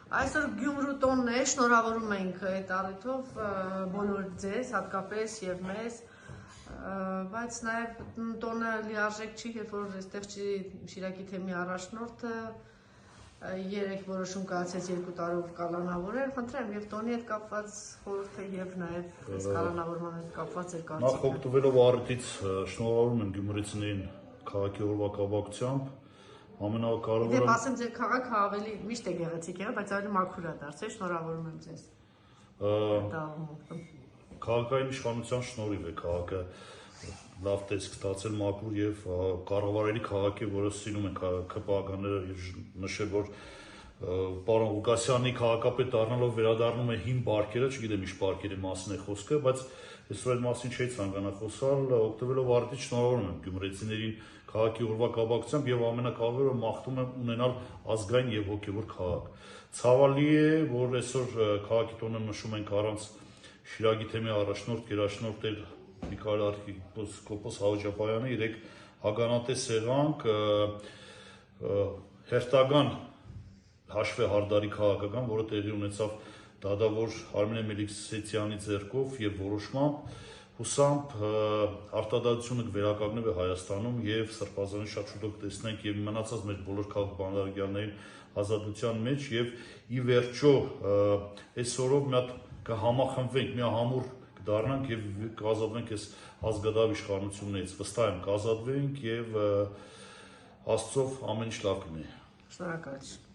Այսօր Գյումրու տոնն է, շնորհավորում ենք այդ առիթով բոլոր ձեզ, հատկապես եւ մեզ, բայց նաեւ տոնը լիարժեք չի, երբ որ այստեղ չի Շիրակի թեմի առաջնորդը երեք որոշում կայացեց 2 տարով կալանավորել, խնդրեմ եւ տոնի հետ կապված խորհուրդը եւ նաեւ այս կալանավորման հետ կապված է կարծիքը։ Նախ օգտվելով առիթից շնորհավորում եմ գյումրեցիներին քաղաքի օրվա կապակցությամբ։ Ամենակարևորը Դե ասեմ ձեր քաղաքը ավելի միշտ է գեղեցիկ եղել, բայց ավելի մաքուր է դարձել, շնորհավորում եմ ձեզ։ Քաղաքային իշխանության շնորհիվ է քաղաքը լավ տեսք ստացել, մաքուր եւ կառավարելի քաղաք է, որը սիրում են ԿՊԱ-ները նշել, որ պարոն Ղուկասյանի քաղաքապետ դառնալով վերադառնում է հին պարկերը, չգիտեմ ինչ պարկերի մասին է խոսքը, բայց այսօր այդ մասին չի ցանկանա խոսալ, օգտվելով առիթից շնորհավորում եմ գյումրեցիներին քաղաքի օրվա կապակցությամբ եւ ամենակարևորը մաղթում եմ ունենալ ազգային եւ հոգեվոր քաղաք։ Ցավալի է, որ այսօր քաղաքի տոնը նշում ենք առանց Շիրակի թեմի առաջնորդ գերաշնորհ Տեր Միքայել arczepiskopos Հաուջապայանի իրեք ականատես եղանք հերթական հաշվի հարդարի քաղաքական, որը տեղի ունեցավ դադավոր Արմենե Մելիքսեթյանի ձեռքով եւ որոշմամբ հուսամբ արտադատությունը կվերականգնվի Հայաստանում եւ Սրբազանի շատ շուտով տեսնենք եւ մնացած մեր բոլոր քաղաք բանվորականներին ազատության մեջ եւ ի վերջո այսօրով մի հատ կհամախմբվենք, մի ամուր կդառնանք եւ կազատվենք այս ազգադավ իշխանություններից, վստահ եմ կազատվենք եւ Աստծով ամեն ինչ լավ կլինի։ Շնորհակալություն։